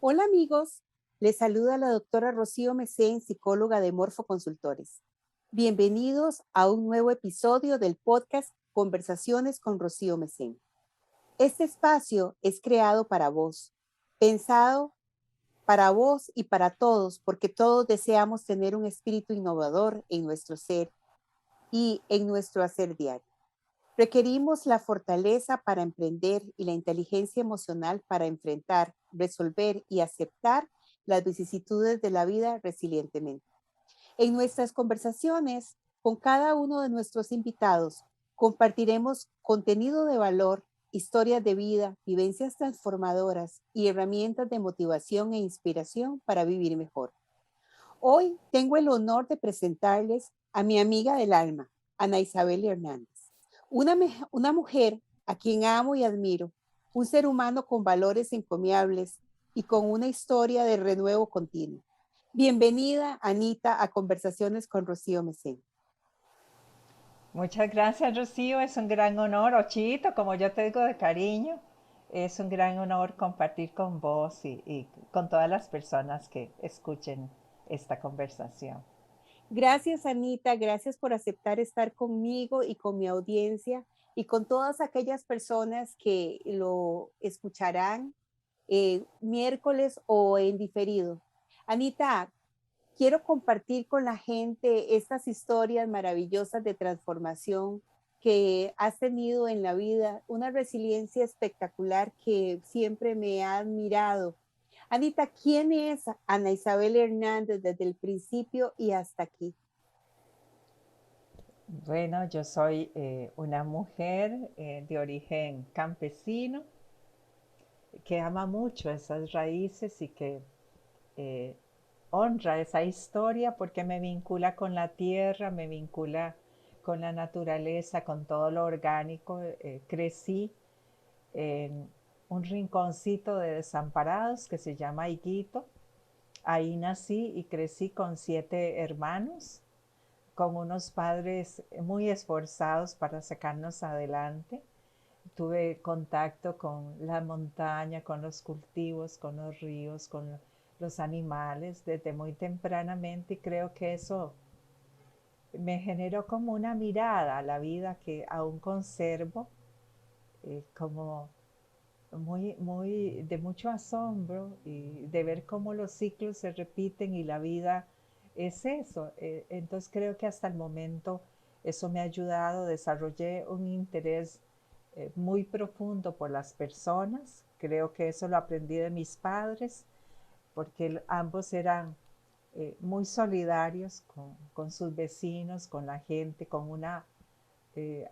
Hola amigos, les saluda la doctora Rocío Mesén, psicóloga de Morfo Consultores. Bienvenidos a un nuevo episodio del podcast Conversaciones con Rocío Mesén. Este espacio es creado para vos, pensado para vos y para todos, porque todos deseamos tener un espíritu innovador en nuestro ser y en nuestro hacer diario. Requerimos la fortaleza para emprender y la inteligencia emocional para enfrentar, resolver y aceptar las vicisitudes de la vida resilientemente. En nuestras conversaciones con cada uno de nuestros invitados, compartiremos contenido de valor, historias de vida, vivencias transformadoras y herramientas de motivación e inspiración para vivir mejor. Hoy tengo el honor de presentarles a mi amiga del alma, Ana Isabel Hernández, una mujer a quien amo y admiro, un ser humano con valores encomiables y con una historia de renuevo continuo. Bienvenida, Anita, a Conversaciones con Rocío Mesén. Muchas gracias, Rocío. Es un gran honor, Ochito, como yo te digo de cariño. Es un gran honor compartir con vos y con todas las personas que escuchen esta conversación. Gracias, Anita, gracias por aceptar estar conmigo y con mi audiencia y con todas aquellas personas que lo escucharán miércoles o en diferido. Anita, quiero compartir con la gente estas historias maravillosas de transformación que has tenido en la vida, una resiliencia espectacular que siempre me ha admirado. Anita, ¿quién es Ana Isabel Hernández desde el principio y hasta aquí? Bueno, yo soy una mujer de origen campesino que ama mucho esas raíces y que eh, honra esa historia porque me vincula con la tierra, me vincula con la naturaleza, con todo lo orgánico. Crecí en un rinconcito de desamparados que se llama Higuito. Ahí nací y crecí con 7 hermanos, con unos padres muy esforzados para sacarnos adelante. Tuve contacto con la montaña, con los cultivos, con los ríos, con los animales desde muy tempranamente y creo que eso me generó como una mirada a la vida que aún conservo, como de mucho asombro y de ver cómo los ciclos se repiten y la vida es eso. Entonces creo que hasta el momento eso me ha ayudado, desarrollé un interés muy profundo por las personas. Creo que eso lo aprendí de mis padres, porque ambos eran muy solidarios con sus vecinos, con la gente, con una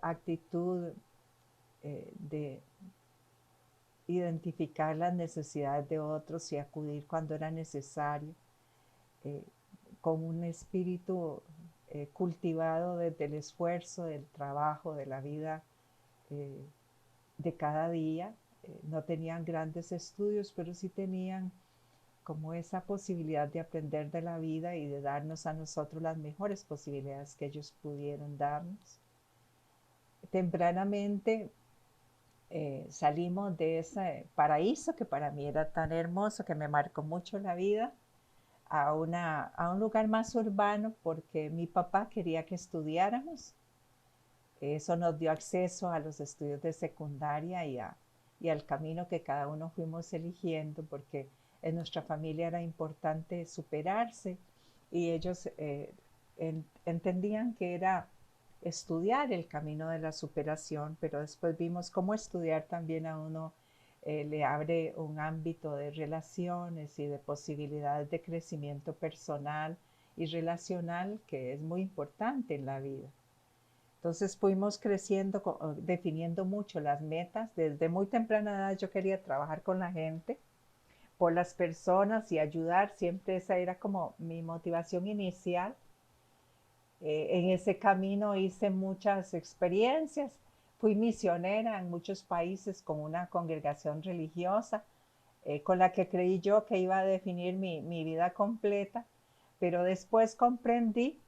actitud de identificar las necesidades de otros y acudir cuando era necesario, eh, con un espíritu cultivado desde el esfuerzo, del trabajo, de la vida eh, de cada día. No tenían grandes estudios, pero sí tenían como esa posibilidad de aprender de la vida y de darnos a nosotros las mejores posibilidades que ellos pudieron darnos. Tempranamente salimos de ese paraíso que para mí era tan hermoso, que me marcó mucho la vida, a un lugar más urbano porque mi papá quería que estudiáramos. Eso nos dio acceso a los estudios de secundaria y al camino que cada uno fuimos eligiendo, porque en nuestra familia era importante superarse y ellos entendían que era estudiar el camino de la superación, pero después vimos cómo estudiar también a uno le abre un ámbito de relaciones y de posibilidades de crecimiento personal y relacional que es muy importante en la vida. Entonces fuimos creciendo, definiendo mucho las metas. Desde muy temprana edad yo quería trabajar con la gente, por las personas y ayudar. Siempre esa era como mi motivación inicial. En ese camino hice muchas experiencias. Fui misionera en muchos países con una congregación religiosa con la que creí yo que iba a definir mi vida completa, pero después comprendí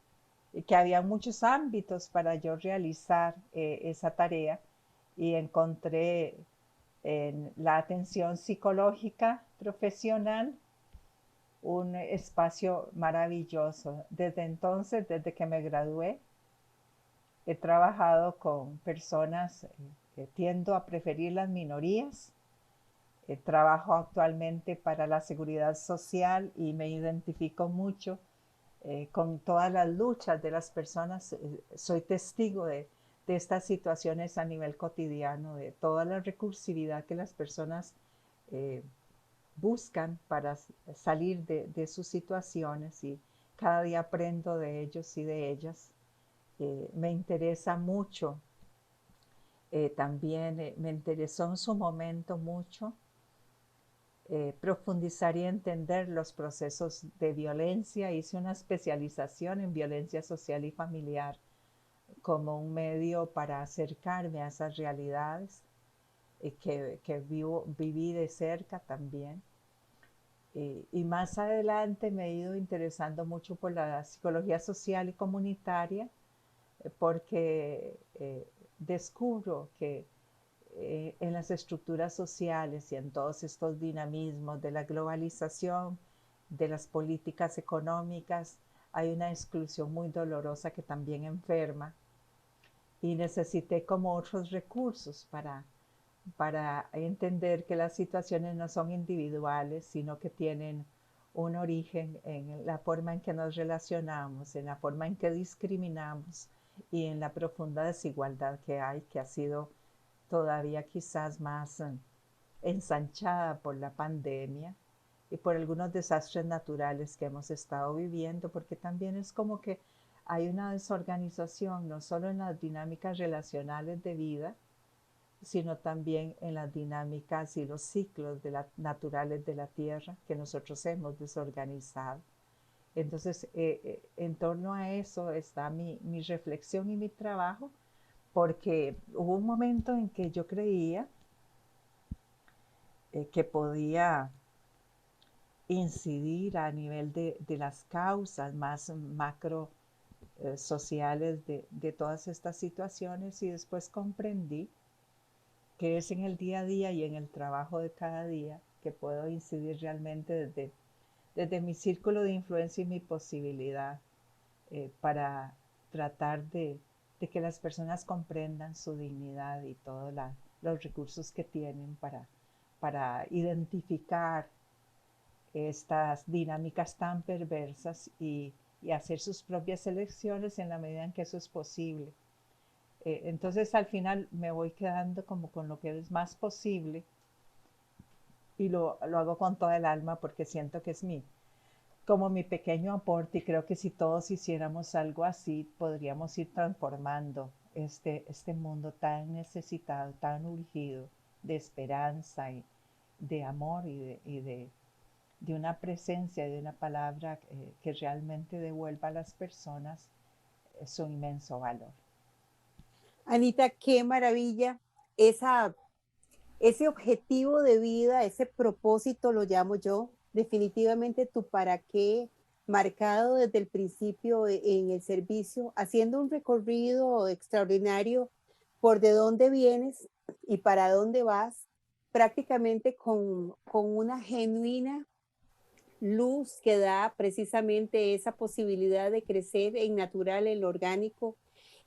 que había muchos ámbitos para yo realizar esa tarea y encontré en la atención psicológica profesional, un espacio maravilloso. Desde entonces, desde que me gradué, he trabajado con personas, tiendo a preferir las minorías. Trabajo actualmente para la seguridad social y me identifico mucho con todas las luchas de las personas. Soy testigo de estas situaciones a nivel cotidiano, de toda la recursividad que las personas eh, buscan para salir de sus situaciones, y cada día aprendo de ellos y de ellas. Me interesa mucho, también me interesó en su momento mucho profundizar y entender los procesos de violencia. Hice una especialización en violencia social y familiar como un medio para acercarme a esas realidades que viví de cerca también. Y más adelante me he ido interesando mucho por la psicología social y comunitaria, porque descubro que en las estructuras sociales y en todos estos dinamismos de la globalización, de las políticas económicas, hay una exclusión muy dolorosa que también enferma, y necesité como otros recursos para entender que las situaciones no son individuales, sino que tienen un origen en la forma en que nos relacionamos, en la forma en que discriminamos y en la profunda desigualdad que hay, que ha sido todavía quizás más ensanchada por la pandemia y por algunos desastres naturales que hemos estado viviendo, porque también es como que hay una desorganización no solo en las dinámicas relacionales de vida, sino también en las dinámicas y los ciclos naturales de la Tierra que nosotros hemos desorganizado. Entonces, en torno a eso está mi reflexión y mi trabajo, porque hubo un momento en que yo creía que podía incidir a nivel de las causas más macro sociales de todas estas situaciones, y después comprendí que es en el día a día y en el trabajo de cada día que puedo incidir realmente desde mi círculo de influencia y mi posibilidad, para tratar de que las personas comprendan su dignidad y todos los recursos que tienen para identificar estas dinámicas tan perversas y hacer sus propias elecciones en la medida en que eso es posible. Entonces al final me voy quedando como con lo que es más posible, y lo hago con toda el alma porque siento que es como mi pequeño aporte, y creo que si todos hiciéramos algo así podríamos ir transformando este mundo tan necesitado, tan urgido de esperanza y de amor de una presencia, de una palabra que realmente devuelva a las personas su inmenso valor. Anita, qué maravilla esa, ese objetivo de vida, ese propósito, lo llamo yo, definitivamente tu para qué, marcado desde el principio en el servicio, haciendo un recorrido extraordinario por de dónde vienes y para dónde vas, prácticamente con una genuina luz que da precisamente esa posibilidad de crecer en natural, en lo orgánico,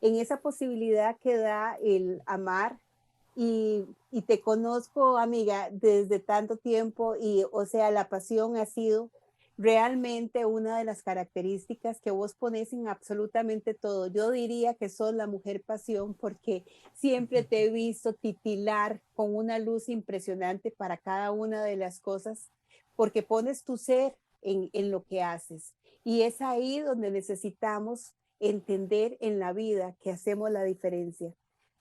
en esa posibilidad que da el amar. Y te conozco, amiga, desde tanto tiempo y, o sea, la pasión ha sido realmente una de las características que vos pones en absolutamente todo. Yo diría que sos la mujer pasión porque siempre te he visto titilar con una luz impresionante para cada una de las cosas, porque pones tu ser en lo que haces. Y es ahí donde necesitamos entender en la vida que hacemos la diferencia.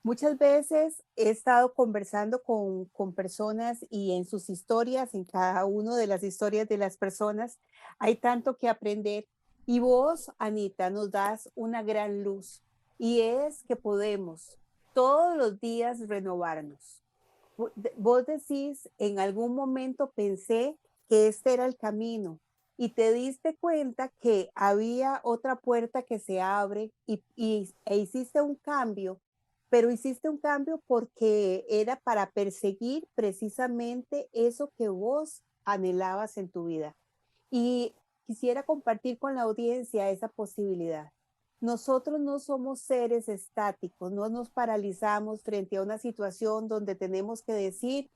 Muchas veces he estado conversando con personas y en sus historias, en cada una de las historias de las personas, hay tanto que aprender. Y vos, Anita, nos das una gran luz y es que podemos todos los días renovarnos. Vos decís, en algún momento pensé que este era el camino y te diste cuenta que había otra puerta que se abre e hiciste un cambio, pero hiciste un cambio porque era para perseguir precisamente eso que vos anhelabas en tu vida. Y quisiera compartir con la audiencia esa posibilidad. Nosotros no somos seres estáticos, no nos paralizamos frente a una situación donde tenemos que decir,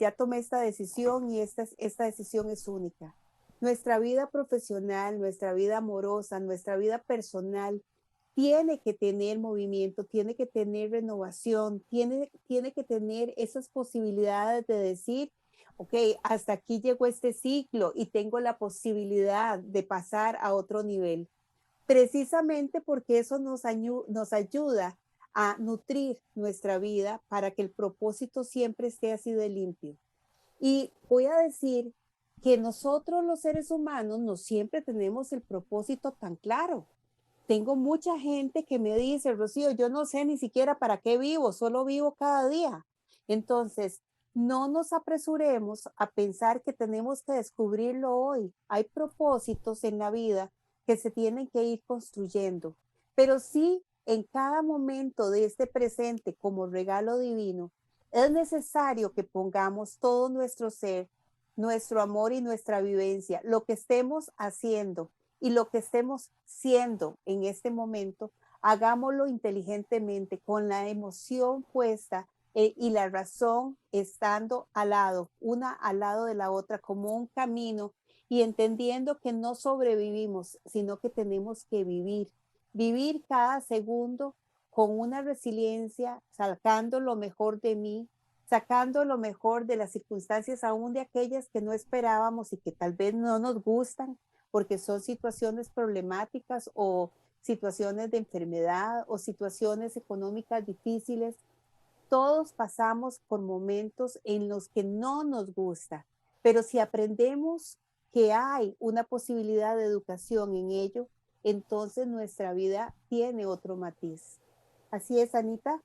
ya tomé esta decisión y esta decisión es única. Nuestra vida profesional, nuestra vida amorosa, nuestra vida personal tiene que tener movimiento, tiene que tener renovación, tiene que tener esas posibilidades de decir, ok, hasta aquí llegó este ciclo y tengo la posibilidad de pasar a otro nivel. Precisamente porque eso nos ayuda a nutrir nuestra vida para que el propósito siempre esté así de limpio. Y voy a decir que nosotros los seres humanos no siempre tenemos el propósito tan claro. Tengo mucha gente que me dice, Rocío, yo no sé ni siquiera para qué vivo, solo vivo cada día. Entonces, no nos apresuremos a pensar que tenemos que descubrirlo hoy. Hay propósitos en la vida que se tienen que ir construyendo, pero sí en cada momento de este presente como regalo divino, es necesario que pongamos todo nuestro ser, nuestro amor y nuestra vivencia, lo que estemos haciendo y lo que estemos siendo en este momento, hagámoslo inteligentemente, con la emoción puesta y la razón estando al lado, una al lado de la otra, como un camino, y entendiendo que no sobrevivimos, sino que tenemos que vivir, vivir cada segundo con una resiliencia, sacando lo mejor de mí, sacando lo mejor de las circunstancias, aún de aquellas que no esperábamos y que tal vez no nos gustan, porque son situaciones problemáticas o situaciones de enfermedad o situaciones económicas difíciles. Todos pasamos por momentos en los que no nos gusta, pero si aprendemos que hay una posibilidad de educación en ello, entonces nuestra vida tiene otro matiz. Así es, Anita.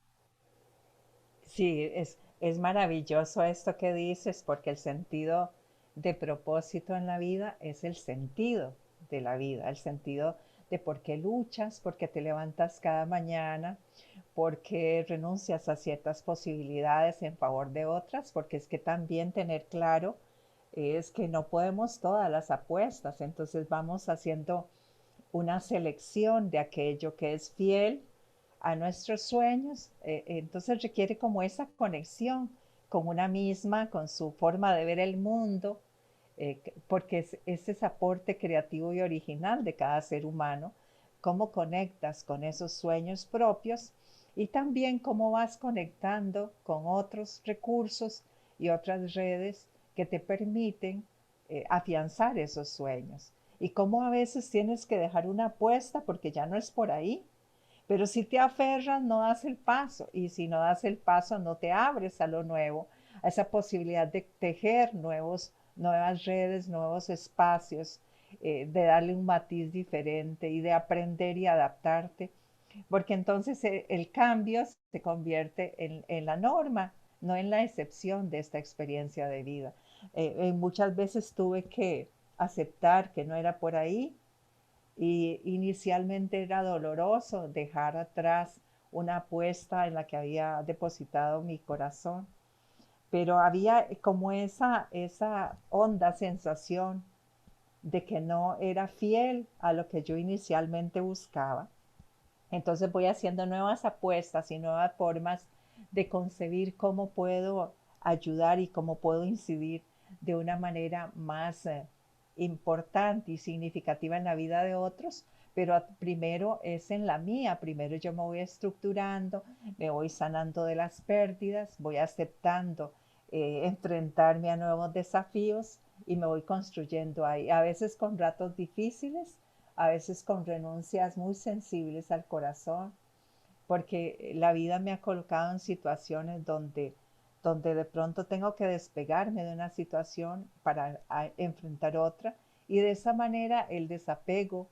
Sí, es maravilloso esto que dices porque el sentido de propósito en la vida es el sentido de la vida, el sentido de por qué luchas, por qué te levantas cada mañana, por qué renuncias a ciertas posibilidades en favor de otras, porque es que también tener claro es que no podemos todas las apuestas, entonces vamos haciendo una selección de aquello que es fiel a nuestros sueños, entonces requiere como esa conexión con una misma, con su forma de ver el mundo, porque es ese aporte creativo y original de cada ser humano, cómo conectas con esos sueños propios y también cómo vas conectando con otros recursos y otras redes que te permiten afianzar esos sueños. Y cómo a veces tienes que dejar una apuesta porque ya no es por ahí, pero si te aferras, no das el paso. Y si no das el paso, no te abres a lo nuevo, a esa posibilidad de tejer nuevas redes, nuevos espacios, de darle un matiz diferente y de aprender y adaptarte. Porque entonces el cambio se convierte en la norma, no en la excepción de esta experiencia de vida. Muchas veces tuve que aceptar que no era por ahí y inicialmente era doloroso dejar atrás una apuesta en la que había depositado mi corazón, pero había como esa honda sensación de que no era fiel a lo que yo inicialmente buscaba. Entonces voy haciendo nuevas apuestas y nuevas formas de concebir cómo puedo ayudar y cómo puedo incidir de una manera más importante y significativa en la vida de otros, pero primero es en la mía, primero yo me voy estructurando, me voy sanando de las pérdidas, voy aceptando enfrentarme a nuevos desafíos y me voy construyendo ahí, a veces con ratos difíciles, a veces con renuncias muy sensibles al corazón, porque la vida me ha colocado en situaciones donde de pronto tengo que despegarme de una situación para enfrentar otra, y de esa manera el desapego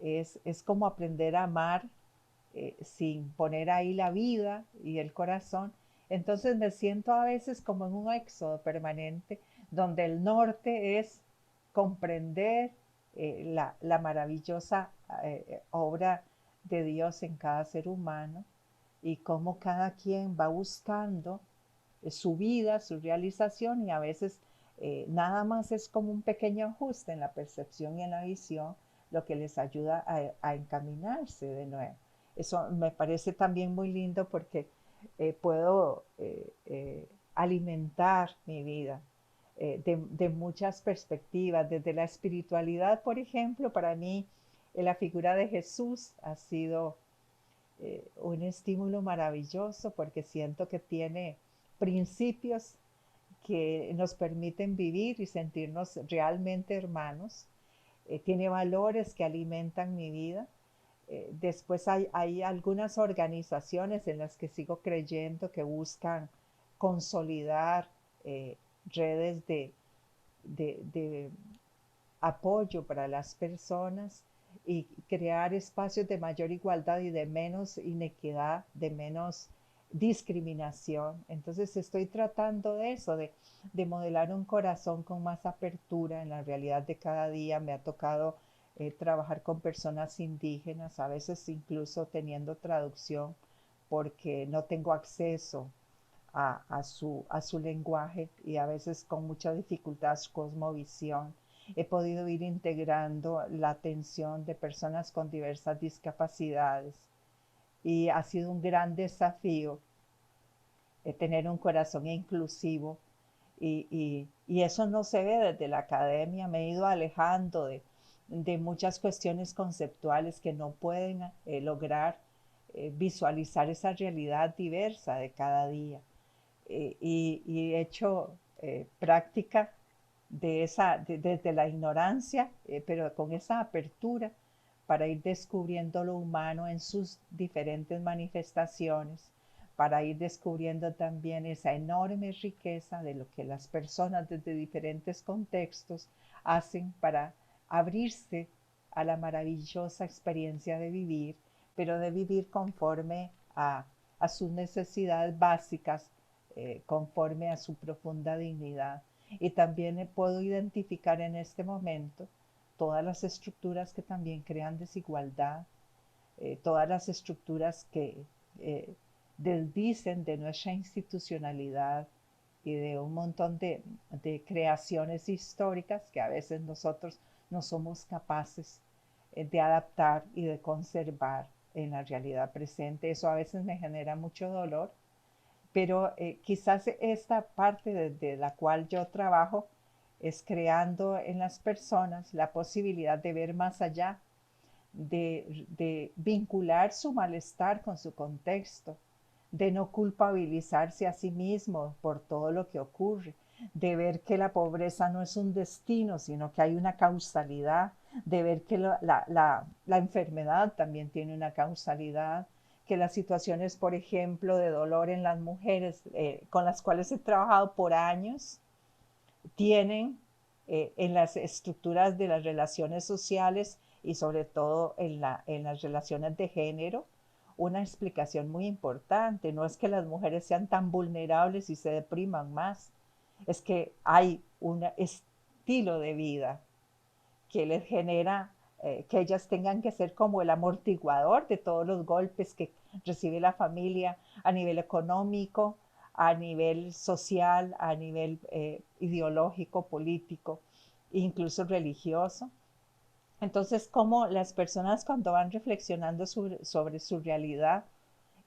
es como aprender a amar sin poner ahí la vida y el corazón. Entonces me siento a veces como en un éxodo permanente, donde el norte es comprender la maravillosa obra de Dios en cada ser humano, y cómo cada quien va buscando su vida, su realización y a veces nada más es como un pequeño ajuste en la percepción y en la visión lo que les ayuda a encaminarse de nuevo. Eso me parece también muy lindo porque puedo alimentar mi vida de muchas perspectivas. Desde la espiritualidad, por ejemplo, para mí la figura de Jesús ha sido un estímulo maravilloso porque siento que tiene principios que nos permiten vivir y sentirnos realmente hermanos. Tiene valores que alimentan mi vida. Después hay algunas organizaciones en las que sigo creyendo que buscan consolidar redes de apoyo para las personas y crear espacios de mayor igualdad y de menos inequidad, de menos discriminación. Entonces estoy tratando de eso, de modelar un corazón con más apertura en la realidad de cada día. Me ha tocado trabajar con personas indígenas, a veces incluso teniendo traducción porque no tengo acceso a su lenguaje y a veces con mucha dificultad su cosmovisión. He podido ir integrando la atención de personas con diversas discapacidades y ha sido un gran desafío tener un corazón inclusivo y eso no se ve desde la academia. Me he ido alejando de muchas cuestiones conceptuales que no pueden lograr visualizar esa realidad diversa de cada día. Y he hecho práctica desde la ignorancia, pero con esa apertura para ir descubriendo lo humano en sus diferentes manifestaciones, para ir descubriendo también esa enorme riqueza de lo que las personas desde diferentes contextos hacen para abrirse a la maravillosa experiencia de vivir, pero de vivir conforme a sus necesidades básicas, conforme a su profunda dignidad. Y también puedo identificar en este momento todas las estructuras que también crean desigualdad, todas las estructuras que eh, desdicen de nuestra institucionalidad y de un montón de creaciones históricas que a veces nosotros no somos capaces de adaptar y de conservar en la realidad presente. Eso a veces me genera mucho dolor, pero quizás esta parte de la cual yo trabajo es creando en las personas la posibilidad de ver más allá, de vincular su malestar con su contexto, de no culpabilizarse a sí mismo por todo lo que ocurre, de ver que la pobreza no es un destino, sino que hay una causalidad, de ver que la enfermedad también tiene una causalidad, que las situaciones, por ejemplo, de dolor en las mujeres con las cuales he trabajado por años, tienen en las estructuras de las relaciones sociales y sobre todo en las relaciones de género una explicación muy importante. No es que las mujeres sean tan vulnerables y se depriman más, es que hay un estilo de vida que les genera que ellas tengan que ser como el amortiguador de todos los golpes que recibe la familia a nivel económico, a nivel social, a nivel ideológico, político, incluso religioso. Entonces, como las personas cuando van reflexionando sobre su realidad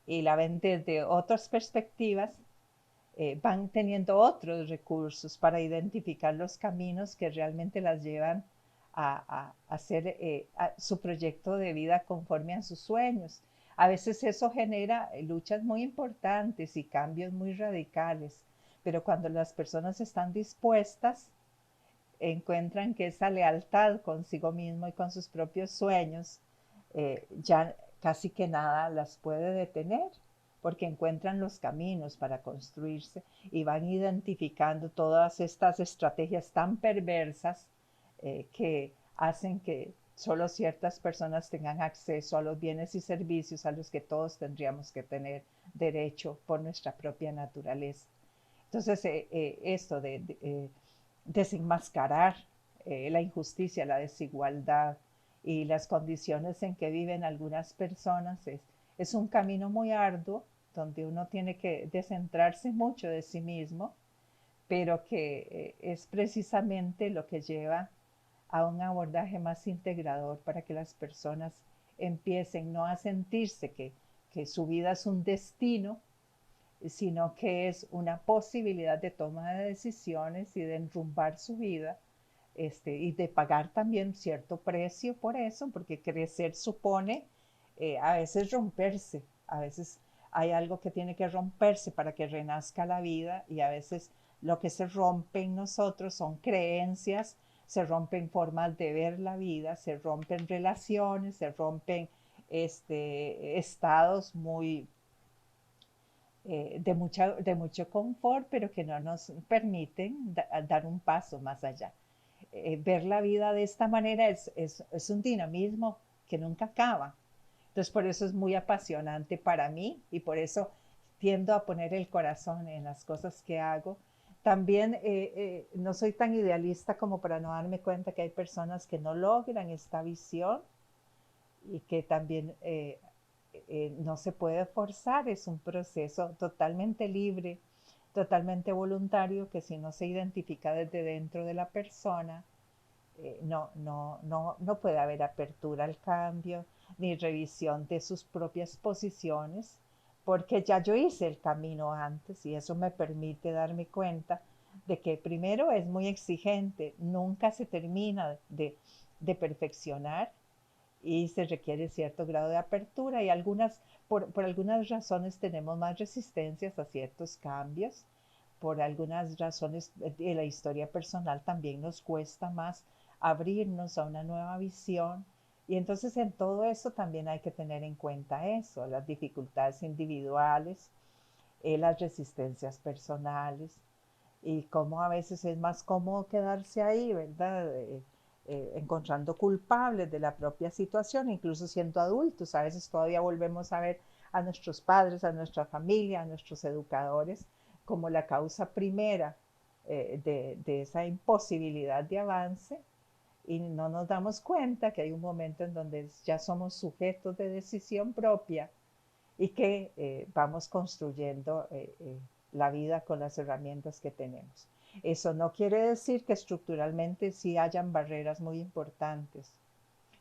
y la ven desde otras perspectivas, van teniendo otros recursos para identificar los caminos que realmente las llevan a hacer su proyecto de vida conforme a sus sueños. A veces eso genera luchas muy importantes y cambios muy radicales, pero cuando las personas están dispuestas, encuentran que esa lealtad consigo mismo y con sus propios sueños ya casi que nada las puede detener porque encuentran los caminos para construirse y van identificando todas estas estrategias tan perversas que hacen que solo ciertas personas tengan acceso a los bienes y servicios a los que todos tendríamos que tener derecho por nuestra propia naturaleza. Entonces, esto de desenmascarar la injusticia, la desigualdad y las condiciones en que viven algunas personas es un camino muy arduo donde uno tiene que descentrarse mucho de sí mismo, pero que es precisamente lo que lleva a un abordaje más integrador para que las personas empiecen no a sentirse que su vida es un destino, sino que es una posibilidad de toma de decisiones y de enrumbar su vida, y de pagar también cierto precio por eso, porque crecer supone a veces romperse, a veces hay algo que tiene que romperse para que renazca la vida, y a veces lo que se rompe en nosotros son creencias, se rompen formas de ver la vida, se rompen relaciones, se rompen estados muy de mucho confort, pero que no nos permiten dar un paso más allá. Ver la vida de esta manera es un dinamismo que nunca acaba. Entonces, por eso es muy apasionante para mí y por eso tiendo a poner el corazón en las cosas que hago. También no soy tan idealista como para no darme cuenta que hay personas que no logran esta visión y que también no se puede forzar, es un proceso totalmente libre, totalmente voluntario, que si no se identifica desde dentro de la persona, no puede haber apertura al cambio ni revisión de sus propias posiciones, porque ya yo hice el camino antes y eso me permite darme cuenta de que primero es muy exigente, nunca se termina de perfeccionar y se requiere cierto grado de apertura y por algunas razones tenemos más resistencias a ciertos cambios, por algunas razones de la historia personal también nos cuesta más abrirnos a una nueva visión, y entonces en todo eso también hay que tener en cuenta eso, las dificultades individuales, las resistencias personales y cómo a veces es más cómodo quedarse ahí, ¿verdad? Encontrando culpables de la propia situación, incluso siendo adultos. A veces todavía volvemos a ver a nuestros padres, a nuestra familia, a nuestros educadores como la causa primera de esa imposibilidad de avance, y no nos damos cuenta que hay un momento en donde ya somos sujetos de decisión propia y que vamos construyendo la vida con las herramientas que tenemos. Eso no quiere decir que estructuralmente sí hayan barreras muy importantes,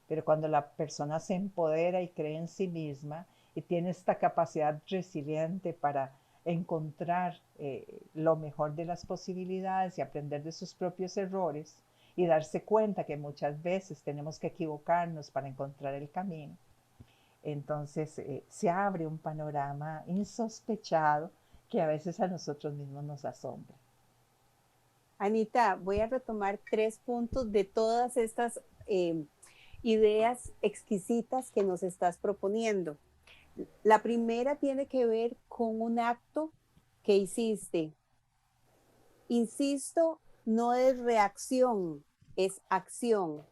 pero cuando la persona se empodera y cree en sí misma y tiene esta capacidad resiliente para encontrar lo mejor de las posibilidades y aprender de sus propios errores y darse cuenta que muchas veces tenemos que equivocarnos para encontrar el camino, entonces se abre un panorama insospechado que a veces a nosotros mismos nos asombra. Anita, voy a retomar 3 puntos de todas estas ideas exquisitas que nos estás proponiendo. La primera tiene que ver con un acto que hiciste. Insisto, no es reacción, es acción.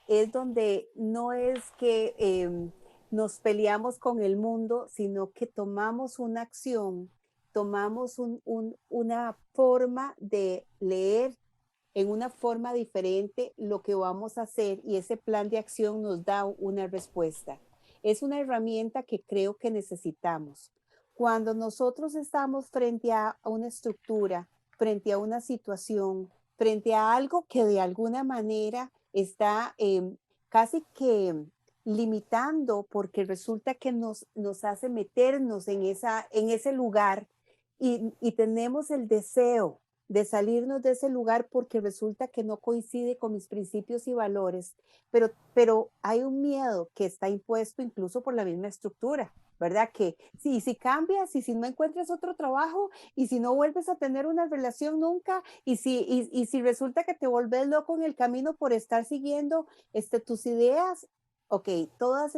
Es donde no es que nos peleamos con el mundo, sino que tomamos una acción, tomamos una forma de leer en una forma diferente lo que vamos a hacer, y ese plan de acción nos da una respuesta. Es una herramienta que creo que necesitamos. Cuando nosotros estamos frente a una estructura, frente a una situación, frente a algo que de alguna manera está casi que limitando, porque resulta que nos hace meternos en ese lugar, y tenemos el deseo de salirnos de ese lugar porque resulta que no coincide con mis principios y valores, pero hay un miedo que está impuesto incluso por la misma estructura, ¿verdad? Que si cambias y si no encuentras otro trabajo y si no vuelves a tener una relación nunca y si resulta que te volvés loco en el camino por estar siguiendo tus ideas, ok, todos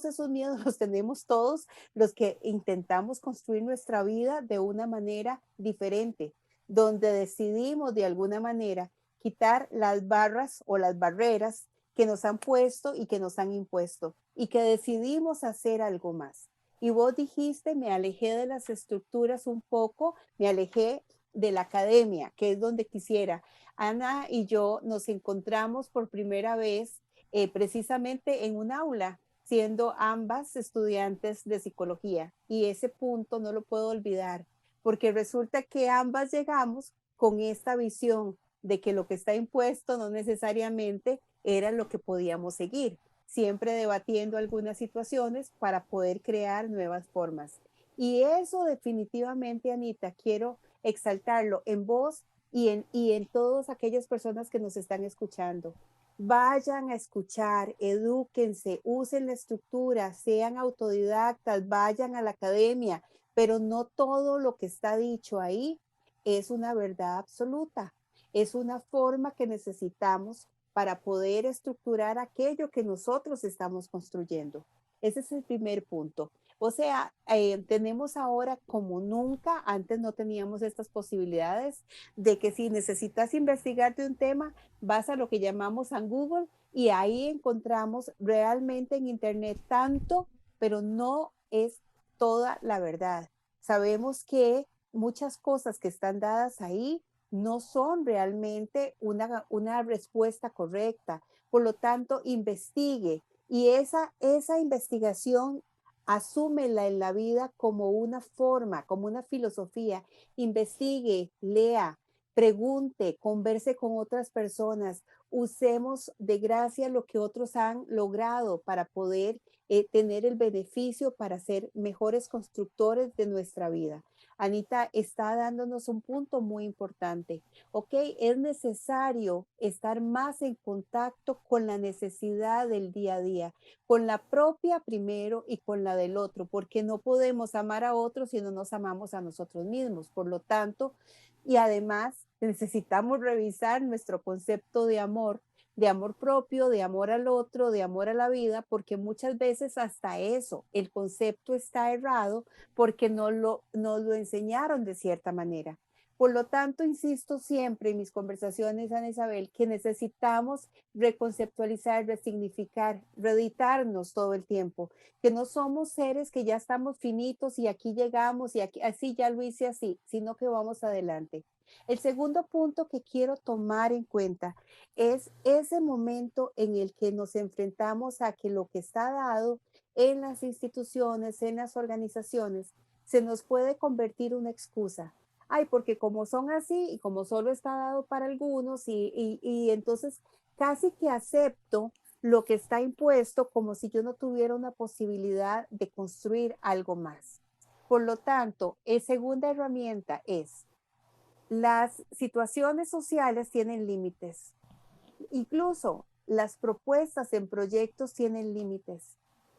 esos miedos los tenemos todos los que intentamos construir nuestra vida de una manera diferente, donde decidimos de alguna manera quitar las barras o las barreras que nos han puesto y que nos han impuesto, y que decidimos hacer algo más. Y vos dijiste, me alejé de las estructuras un poco, me alejé de la academia, que es donde quisiera. Ana y yo nos encontramos por primera vez precisamente en un aula, siendo ambas estudiantes de psicología. Y ese punto no lo puedo olvidar, porque resulta que ambas llegamos con esta visión de que lo que está impuesto no necesariamente era lo que podíamos seguir, siempre debatiendo algunas situaciones para poder crear nuevas formas. Y eso definitivamente, Anita, quiero exaltarlo en vos y en todas aquellas personas que nos están escuchando. Vayan a escuchar, edúquense, usen la estructura, sean autodidactas, vayan a la academia, pero no todo lo que está dicho ahí es una verdad absoluta. Es una forma que necesitamos para poder estructurar aquello que nosotros estamos construyendo. Ese es el primer punto. O sea, tenemos ahora como nunca, antes no teníamos estas posibilidades de que si necesitas investigar de un tema, vas a lo que llamamos a Google y ahí encontramos realmente en Internet tanto, pero no es toda la verdad. Sabemos que muchas cosas que están dadas ahí no son realmente una respuesta correcta. Por lo tanto, investigue y esa investigación asúmela en la vida como una forma, como una filosofía. Investigue, lea, pregunte, converse con otras personas, usemos de gracia lo que otros han logrado para poder tener el beneficio para ser mejores constructores de nuestra vida. Anita está dándonos un punto muy importante. ¿Ok? Es necesario estar más en contacto con la necesidad del día a día, con la propia primero y con la del otro, porque no podemos amar a otros si no nos amamos a nosotros mismos. Por lo tanto, y además necesitamos revisar nuestro concepto de amor propio, de amor al otro, de amor a la vida, porque muchas veces hasta eso, el concepto está errado porque no lo enseñaron de cierta manera. Por lo tanto, insisto siempre en mis conversaciones, Ana Isabel, que necesitamos reconceptualizar, resignificar, reeditarnos todo el tiempo, que no somos seres que ya estamos finitos y aquí llegamos y aquí, así ya lo hice así, sino que vamos adelante. El segundo punto que quiero tomar en cuenta es ese momento en el que nos enfrentamos a que lo que está dado en las instituciones, en las organizaciones, se nos puede convertir una excusa. Ay, porque como son así y como solo está dado para algunos y entonces casi que acepto lo que está impuesto como si yo no tuviera una posibilidad de construir algo más. Por lo tanto, la segunda herramienta es las situaciones sociales tienen límites. Incluso las propuestas en proyectos tienen límites.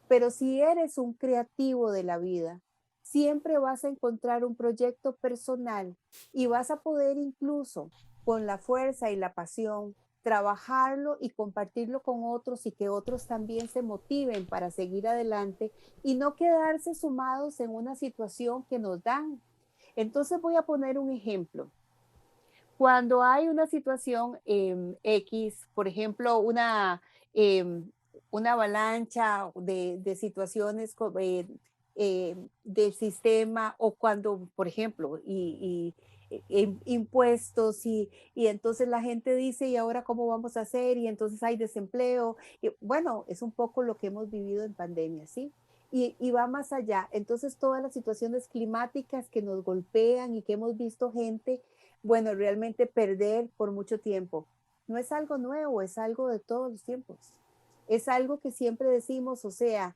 Pero si eres un creativo de la vida, siempre vas a encontrar un proyecto personal y vas a poder incluso con la fuerza y la pasión trabajarlo y compartirlo con otros y que otros también se motiven para seguir adelante y no quedarse sumados en una situación que nos dan. Entonces voy a poner un ejemplo. Cuando hay una situación X, por ejemplo, eh, una avalancha de situaciones del sistema o cuando, por ejemplo, impuestos y entonces la gente dice, ¿y ahora cómo vamos a hacer? Y entonces hay desempleo. Y, bueno, es un poco lo que hemos vivido en pandemia, ¿sí? Y va más allá. Entonces, todas las situaciones climáticas que nos golpean y que hemos visto gente bueno, realmente perder por mucho tiempo. No es algo nuevo, es algo de todos los tiempos. Es algo que siempre decimos, o sea,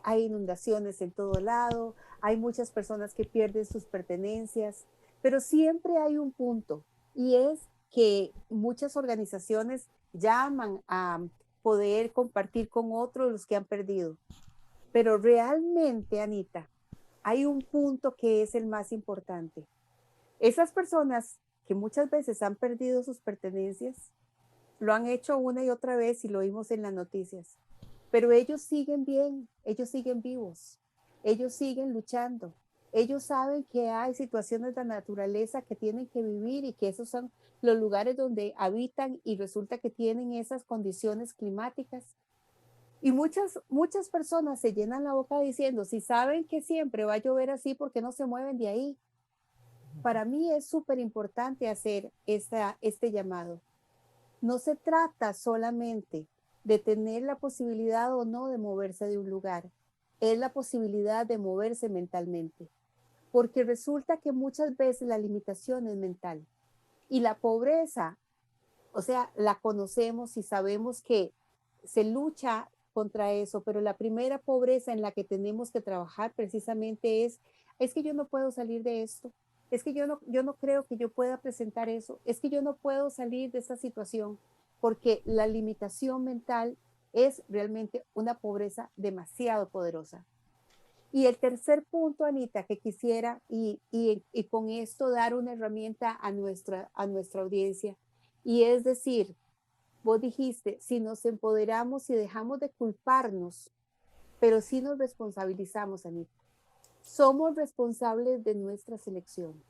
hay inundaciones en todo lado, hay muchas personas que pierden sus pertenencias, pero siempre hay un punto y es que muchas organizaciones llaman a poder compartir con otros los que han perdido. Pero realmente, Anita, hay un punto que es el más importante. Esas personas que muchas veces han perdido sus pertenencias, lo han hecho una y otra vez y lo vimos en las noticias, pero ellos siguen bien, ellos siguen vivos, ellos siguen luchando, ellos saben que hay situaciones de la naturaleza que tienen que vivir y que esos son los lugares donde habitan y resulta que tienen esas condiciones climáticas. Y muchas personas se llenan la boca diciendo, si saben que siempre va a llover así, ¿por qué no se mueven de ahí? Para mí es súper importante hacer este llamado. No se trata solamente de tener la posibilidad o no de moverse de un lugar, es la posibilidad de moverse mentalmente, porque resulta que muchas veces la limitación es mental y la pobreza, o sea, la conocemos y sabemos que se lucha contra eso, pero la primera pobreza en la que tenemos que trabajar precisamente es que yo no puedo salir de esto, es que yo no creo que yo pueda presentar eso, es que yo no puedo salir de esta situación, porque la limitación mental es realmente una pobreza demasiado poderosa. Y el tercer punto, Anita, que quisiera, y con esto dar una herramienta a nuestra audiencia, y es decir, vos dijiste, si nos empoderamos y dejamos de culparnos, pero sí nos responsabilizamos, Anita. Somos responsables de nuestras elecciones.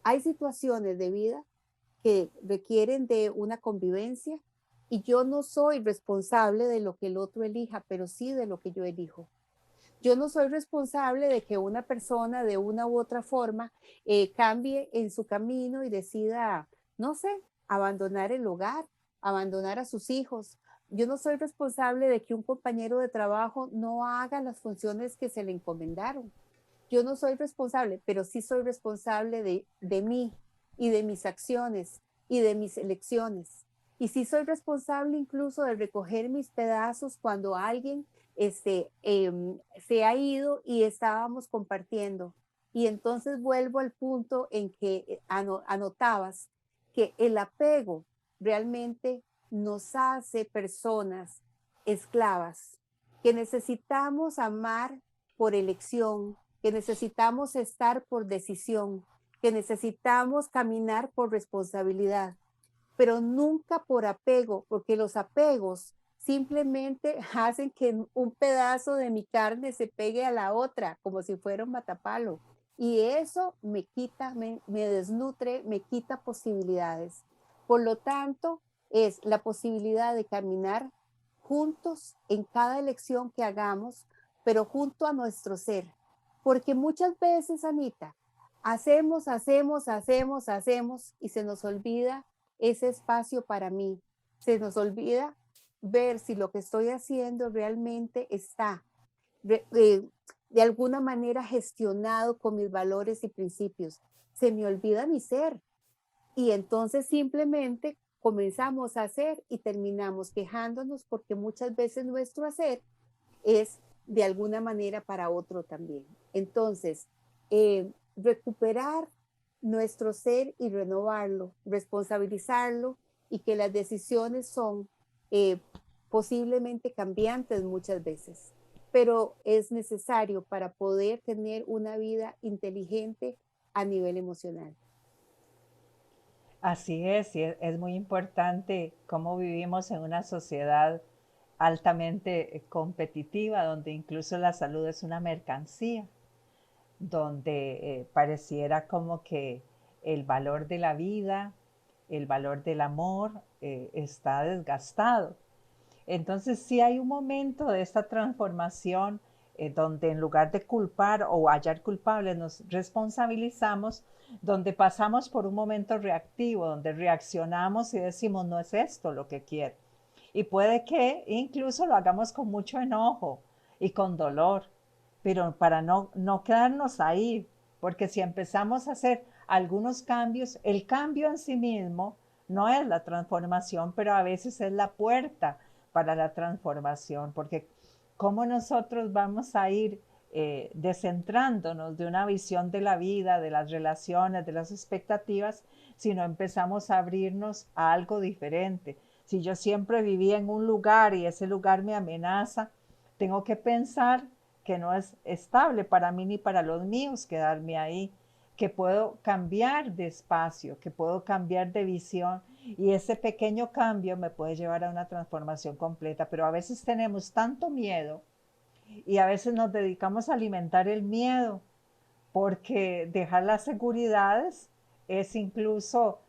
Hay situaciones de vida que requieren de una convivencia y yo no soy responsable de lo que el otro elija, pero sí de lo que yo elijo. Yo no soy responsable de que una persona de una u otra forma cambie en su camino y decida, no sé, abandonar el hogar, abandonar a sus hijos. Yo no soy responsable de que un compañero de trabajo no haga las funciones que se le encomendaron. Yo no soy responsable, pero sí soy responsable de mí y de mis acciones y de mis elecciones. Y sí soy responsable incluso de recoger mis pedazos cuando alguien se ha ido y estábamos compartiendo. Y entonces vuelvo al punto en que anotabas que el apego realmente nos hace personas esclavas, que necesitamos amar por elección, que necesitamos estar por decisión, que necesitamos caminar por responsabilidad, pero nunca por apego, porque los apegos simplemente hacen que un pedazo de mi carne se pegue a la otra, como si fuera un matapalo. Y eso me quita, me desnutre, me quita posibilidades. Por lo tanto, es la posibilidad de caminar juntos en cada elección que hagamos, pero junto a nuestro ser. Porque muchas veces, Anita, hacemos y se nos olvida ese espacio para mí. Se nos olvida ver si lo que estoy haciendo realmente está de alguna manera gestionado con mis valores y principios. Se me olvida mi ser y entonces simplemente comenzamos a hacer y terminamos quejándonos porque muchas veces nuestro hacer es de alguna manera para otro también. Entonces, recuperar nuestro ser y renovarlo, responsabilizarlo y que las decisiones son eh, posiblemente cambiantes muchas veces, pero es necesario para poder tener una vida inteligente a nivel emocional. Así es, y es muy importante cómo vivimos en una sociedad altamente competitiva, donde incluso la salud es una mercancía, donde pareciera como que el valor de la vida, el valor del amor está desgastado. Entonces sí hay un momento de esta transformación donde en lugar de culpar o hallar culpables nos responsabilizamos, donde pasamos por un momento reactivo, donde reaccionamos y decimos no es esto lo que quiero. Y puede que incluso lo hagamos con mucho enojo y con dolor, pero para no quedarnos ahí, porque si empezamos a hacer algunos cambios, el cambio en sí mismo no es la transformación, pero a veces es la puerta para la transformación, porque cómo nosotros vamos a ir descentrándonos de una visión de la vida, de las relaciones, de las expectativas, si no empezamos a abrirnos a algo diferente. Si yo siempre vivía en un lugar y ese lugar me amenaza, tengo que pensar que no es estable para mí ni para los míos quedarme ahí, que puedo cambiar de espacio, que puedo cambiar de visión y ese pequeño cambio me puede llevar a una transformación completa. Pero a veces tenemos tanto miedo y a veces nos dedicamos a alimentar el miedo porque dejar las seguridades es incluso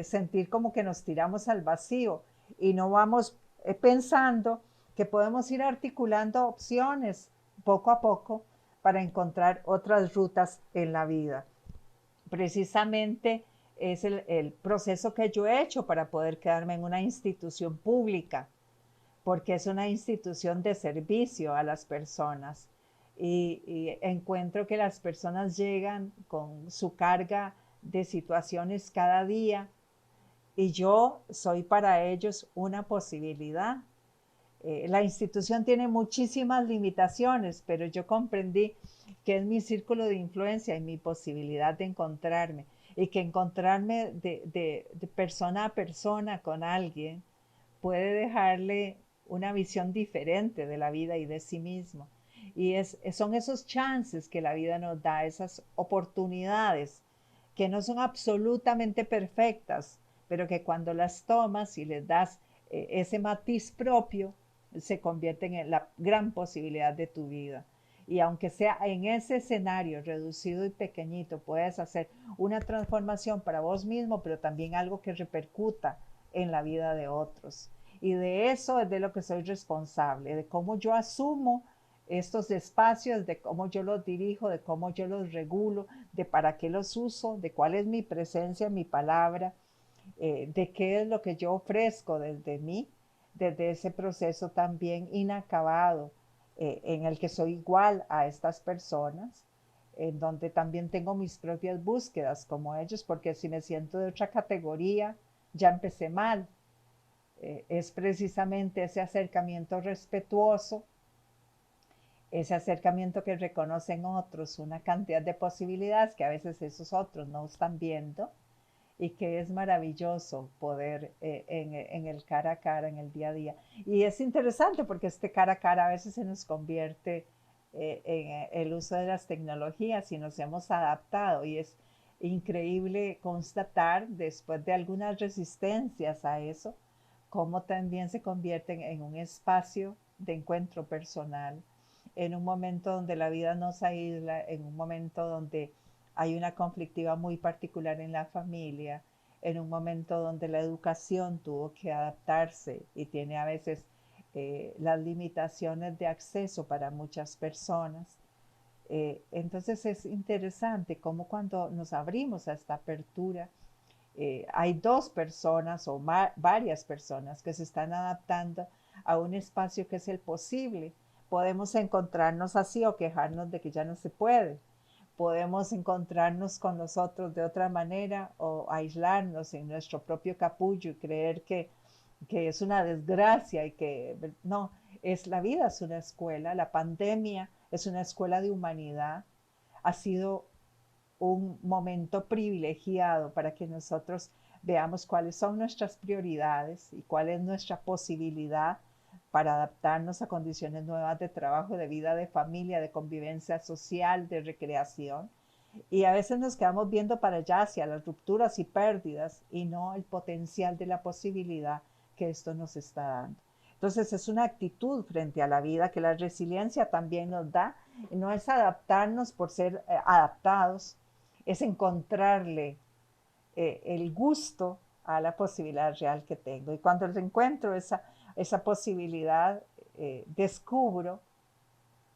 sentir como que nos tiramos al vacío y no vamos pensando que podemos ir articulando opciones poco a poco para encontrar otras rutas en la vida. Precisamente es el proceso que yo he hecho para poder quedarme en una institución pública, porque es una institución de servicio a las personas. Y encuentro que las personas llegan con su carga de situaciones cada día y yo soy para ellos una posibilidad. La institución tiene muchísimas limitaciones, pero yo comprendí que es mi círculo de influencia y mi posibilidad de encontrarme. Y que encontrarme de persona a persona con alguien puede dejarle una visión diferente de la vida y de sí mismo. Y son esos chances que la vida nos da, esas oportunidades que no son absolutamente perfectas, pero que cuando las tomas y les das ese matiz propio, se convierten en la gran posibilidad de tu vida. Y aunque sea en ese escenario reducido y pequeñito, puedes hacer una transformación para vos mismo, pero también algo que repercuta en la vida de otros. Y de eso es de lo que soy responsable, de cómo yo asumo estos espacios, de cómo yo los dirijo, de cómo yo los regulo, de para qué los uso, de cuál es mi presencia, mi palabra, de qué es lo que yo ofrezco desde mí, desde ese proceso también inacabado, en el que soy igual a estas personas, en donde también tengo mis propias búsquedas como ellos, porque si me siento de otra categoría, ya empecé mal. Es precisamente ese acercamiento respetuoso, ese acercamiento que reconocen otros, una cantidad de posibilidades que a veces esos otros no están viendo, y que es maravilloso poder en el cara a cara, en el día a día. Y es interesante porque este cara a cara a veces se nos convierte en el uso de las tecnologías y nos hemos adaptado y es increíble constatar después de algunas resistencias a eso, cómo también se convierten en un espacio de encuentro personal, en un momento donde la vida nos aísla, en un momento donde hay una conflictiva muy particular en la familia, en un momento donde la educación tuvo que adaptarse y tiene a veces las limitaciones de acceso para muchas personas. Entonces es interesante cómo cuando nos abrimos a esta apertura, hay dos personas o varias personas que se están adaptando a un espacio que es el posible. Podemos encontrarnos así o quejarnos de que ya no se puede. Podemos encontrarnos con nosotros de otra manera o aislarnos en nuestro propio capullo y creer que es una desgracia y que no, es la vida, es una escuela, la pandemia es una escuela de humanidad, ha sido un momento privilegiado para que nosotros veamos cuáles son nuestras prioridades y cuál es nuestra posibilidad para adaptarnos a condiciones nuevas de trabajo, de vida, de familia, de convivencia social, de recreación. Y a veces nos quedamos viendo para allá hacia las rupturas y pérdidas y no el potencial de la posibilidad que esto nos está dando. Entonces es una actitud frente a la vida que la resiliencia también nos da. No es adaptarnos por ser adaptados, es encontrarle el gusto a la posibilidad real que tengo. Y cuando encuentro esa posibilidad, descubro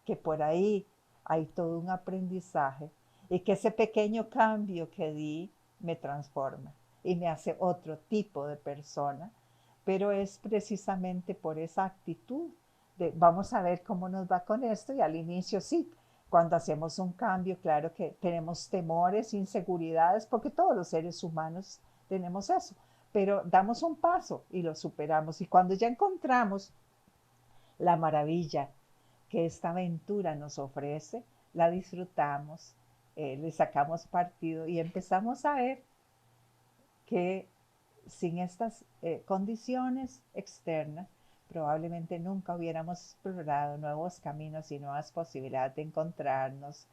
que por ahí hay todo un aprendizaje y que ese pequeño cambio que di me transforma y me hace otro tipo de persona, pero es precisamente por esa actitud de vamos a ver cómo nos va con esto y al inicio sí, cuando hacemos un cambio, claro que tenemos temores, inseguridades, porque todos los seres humanos tenemos eso, pero damos un paso y lo superamos y cuando ya encontramos la maravilla que esta aventura nos ofrece, la disfrutamos, le sacamos partido y empezamos a ver que sin estas condiciones externas, probablemente nunca hubiéramos explorado nuevos caminos y nuevas posibilidades de encontrarnos,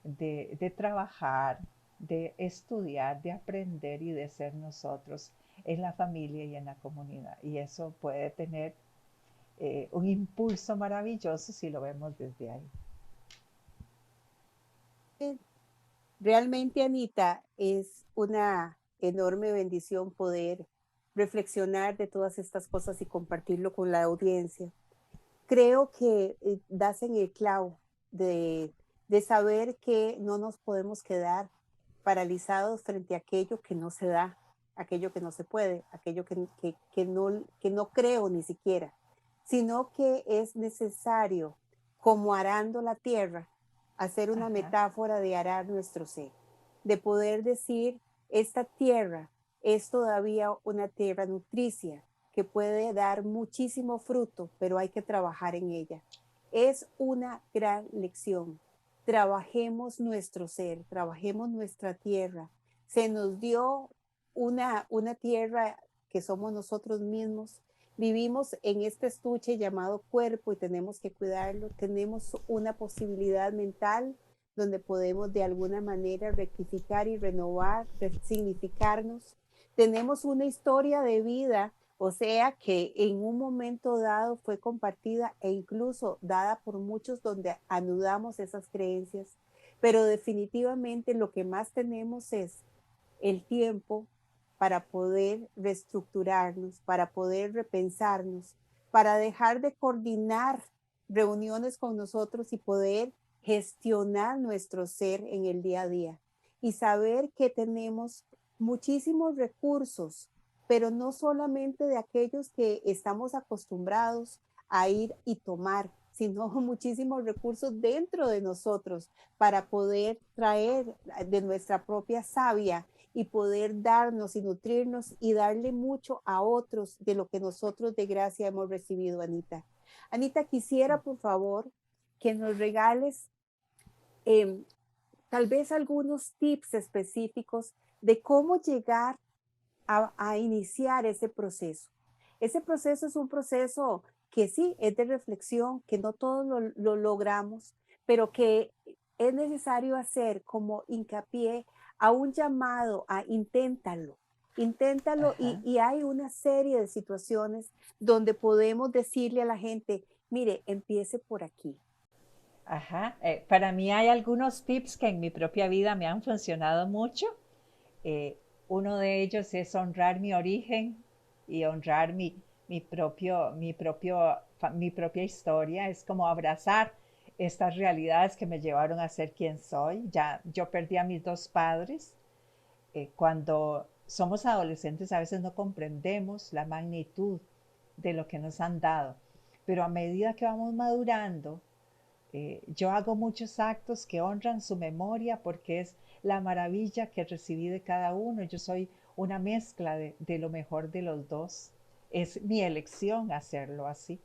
de trabajar, de estudiar, de aprender y de ser nosotros en la familia y en la comunidad. Y eso puede tener un impulso maravilloso si lo vemos desde ahí. Realmente, Anita, es una enorme bendición poder reflexionar de todas estas cosas y compartirlo con la audiencia. Creo que das en el clavo de saber que no nos podemos quedar paralizados frente a aquello que no se da, aquello que no se puede, aquello que no creo ni siquiera, sino que es necesario, como arando la tierra, hacer una Ajá, metáfora de arar nuestro ser, de poder decir, esta tierra es todavía una tierra nutricia que puede dar muchísimo fruto, pero hay que trabajar en ella. Es una gran lección. Trabajemos nuestro ser, trabajemos nuestra tierra. Se nos dio una tierra que somos nosotros mismos. Vivimos en este estuche llamado cuerpo y tenemos que cuidarlo. Tenemos una posibilidad mental donde podemos de alguna manera rectificar y renovar, resignificarnos. Tenemos una historia de vida, o sea, que en un momento dado fue compartida e incluso dada por muchos donde anudamos esas creencias, pero definitivamente lo que más tenemos es el tiempo para poder reestructurarnos, para poder repensarnos, para dejar de coordinar reuniones con nosotros y poder gestionar nuestro ser en el día a día y saber que tenemos muchísimos recursos, pero no solamente de aquellos que estamos acostumbrados a ir y tomar, sino muchísimos recursos dentro de nosotros para poder traer de nuestra propia savia y poder darnos y nutrirnos y darle mucho a otros de lo que nosotros de gracia hemos recibido, Anita. Anita, quisiera por favor que nos regales eh, tal vez algunos tips específicos de cómo llegar a iniciar ese proceso. Ese proceso es un proceso que sí es de reflexión, que no todos lo logramos, pero que es necesario hacer como hincapié a un llamado a inténtalo, inténtalo ajá, y hay una serie de situaciones donde podemos decirle a la gente, mire, empiece por aquí. ajá. Para mí hay algunos tips que en mi propia vida me han funcionado mucho. Eh, Uno de ellos es honrar mi origen y honrar mi propia historia. Es como abrazar estas realidades que me llevaron a ser quien soy. Ya yo perdí a mis dos padres. Cuando somos adolescentes a veces no comprendemos la magnitud de lo que nos han dado, pero a medida que vamos madurando, yo hago muchos actos que honran su memoria porque es la maravilla que recibí de cada uno. Yo soy una mezcla de lo mejor de los dos. Es mi elección hacerlo así.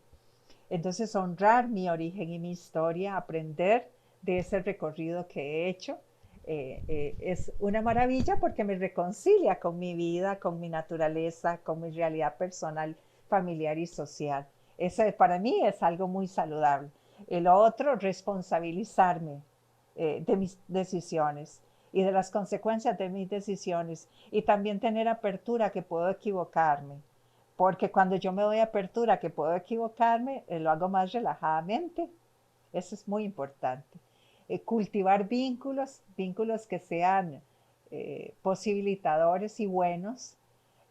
Entonces, honrar mi origen y mi historia, aprender de ese recorrido que he hecho, es una maravilla porque me reconcilia con mi vida, con mi naturaleza, con mi realidad personal, familiar y social. Eso para mí es algo muy saludable. El otro, responsabilizarme de mis decisiones y de las consecuencias de mis decisiones y también tener apertura que puedo equivocarme, porque cuando yo me doy apertura que puedo equivocarme, lo hago más relajadamente. Eso es muy importante. Cultivar vínculos, vínculos que sean posibilitadores y buenos,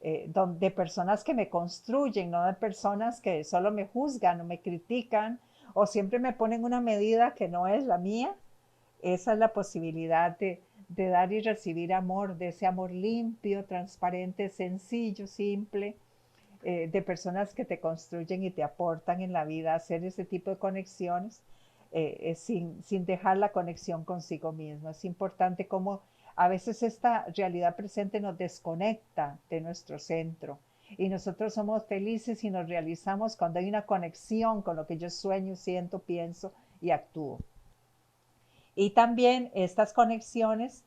de personas que me construyen, no de personas que solo me juzgan o me critican o siempre me ponen una medida que no es la mía. Esa es la posibilidad de dar y recibir amor, de ese amor limpio, transparente, sencillo, simple, de personas que te construyen y te aportan en la vida, hacer ese tipo de conexiones sin dejar la conexión consigo mismo. Es importante como a veces esta realidad presente nos desconecta de nuestro centro y nosotros somos felices y nos realizamos cuando hay una conexión con lo que yo sueño, siento, pienso y actúo. Y también estas conexiones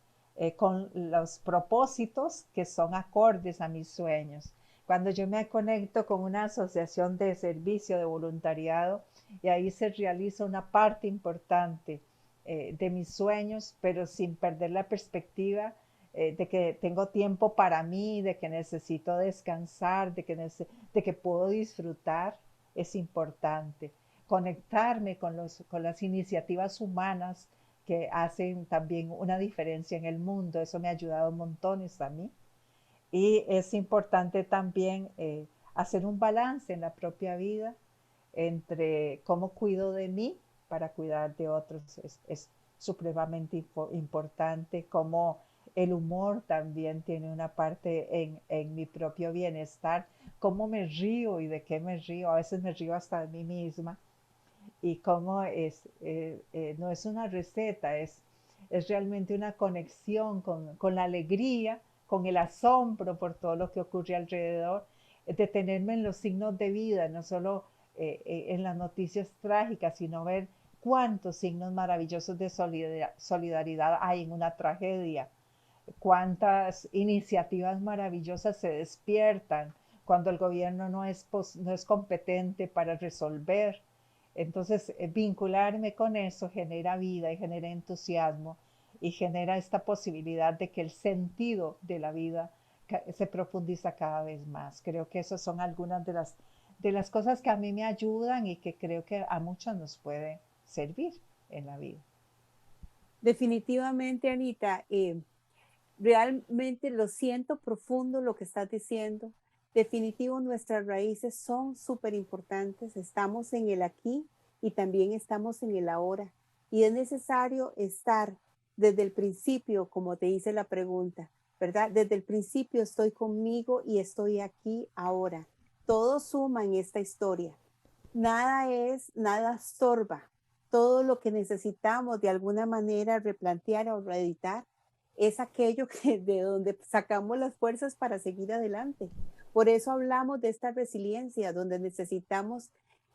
con los propósitos que son acordes a mis sueños. Cuando yo me conecto con una asociación de servicio de voluntariado y ahí se realiza una parte importante de mis sueños, pero sin perder la perspectiva de que tengo tiempo para mí, de que necesito descansar, de que puedo disfrutar, es importante. Conectarme con las iniciativas humanas que hacen también una diferencia en el mundo. Eso me ha ayudado montones a mí. Y es importante también hacer un balance en la propia vida entre cómo cuido de mí para cuidar de otros. Es supremamente importante cómo El humor también tiene una parte en mi propio bienestar. Cómo me río y de qué me río. A veces me río hasta de mí misma. Y cómo no es una receta, es realmente una conexión con la alegría, con el asombro por todo lo que ocurre alrededor, detenerme en los signos de vida, no solo en las noticias trágicas, sino ver cuántos signos maravillosos de solidaridad hay en una tragedia, cuántas iniciativas maravillosas se despiertan cuando el gobierno no es competente para resolver. Entonces, vincularme con eso genera vida y genera entusiasmo y genera esta posibilidad de que el sentido de la vida se profundiza cada vez más. Creo que esas son algunas de las cosas que a mí me ayudan y que creo que a muchos nos puede servir en la vida. Definitivamente, Anita, realmente lo siento profundo lo que estás diciendo. Definitivo, nuestras raíces son súper importantes. Estamos en el aquí y también estamos en el ahora. Y es necesario estar desde el principio, como te hice la pregunta, ¿verdad? Desde el principio estoy conmigo y estoy aquí ahora. Todo suma en esta historia. Nada estorba. Todo lo que necesitamos de alguna manera replantear o reeditar es aquello que de donde sacamos las fuerzas para seguir adelante. Por eso hablamos de esta resiliencia, donde necesitamos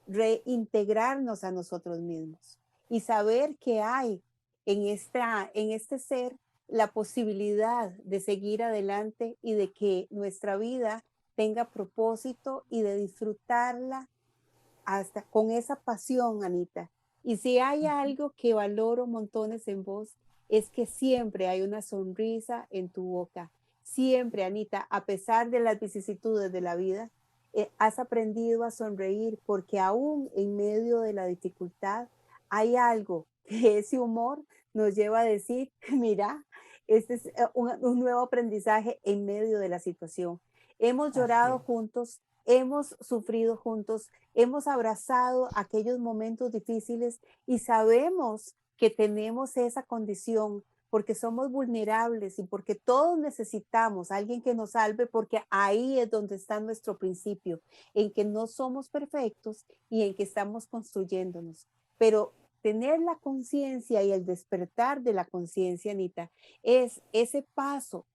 reintegrarnos a nosotros mismos y saber que hay en este ser la posibilidad de seguir adelante y de que nuestra vida tenga propósito y de disfrutarla hasta con esa pasión, Anita. Y si hay algo que valoro montones en vos, es que siempre hay una sonrisa en tu boca. Siempre, Anita, a pesar de las vicisitudes de la vida, has aprendido a sonreír porque aún en medio de la dificultad hay algo que ese humor nos lleva a decir, mira, este es un nuevo aprendizaje en medio de la situación. Hemos Así llorado es. juntos, hemos sufrido juntos, hemos abrazado aquellos momentos difíciles y sabemos que tenemos esa condición porque somos vulnerables y porque todos necesitamos a alguien que nos salve, porque ahí es donde está nuestro principio, en que no somos perfectos y en que estamos construyéndonos. Pero tener la conciencia y el despertar de la conciencia, Anita, es ese paso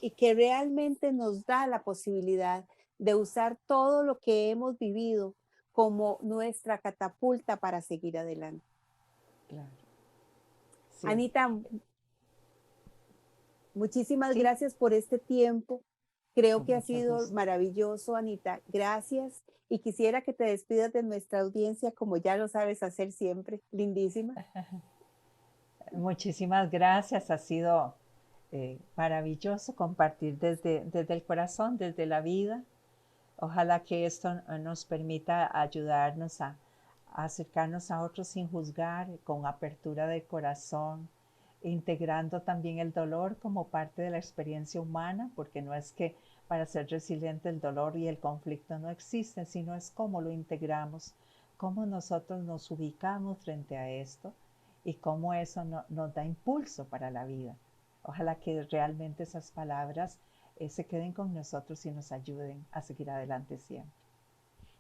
y que realmente nos da la posibilidad de usar todo lo que hemos vivido como nuestra catapulta para seguir adelante. Claro. Sí, Anita, muchísimas sí, gracias por este tiempo. Creo con que ha mucho sido gusto. maravilloso, Anita. Gracias. Y quisiera que te despidas de nuestra audiencia como ya lo sabes hacer siempre. Lindísima. Muchísimas gracias. Ha sido maravilloso compartir desde el corazón, desde la vida. Ojalá que esto nos permita ayudarnos a acercarnos a otros sin juzgar, con apertura de corazón, integrando también el dolor como parte de la experiencia humana, porque no es que para ser resiliente el dolor y el conflicto no existen, sino es cómo lo integramos, cómo nosotros nos ubicamos frente a esto y cómo eso nos da impulso para la vida. Ojalá que realmente esas palabras se queden con nosotros y nos ayuden a seguir adelante siempre.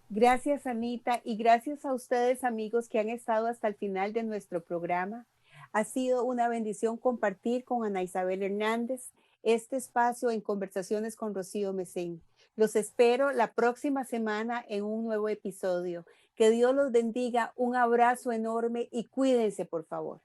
Gracias, Anita, y gracias a ustedes, amigos, que han estado hasta el final de nuestro programa. Ha sido una bendición compartir con Ana Isabel Hernández este espacio en Conversaciones con Rocío Mesén. Los espero la próxima semana en un nuevo episodio. Que Dios los bendiga, un abrazo enorme y cuídense, por favor.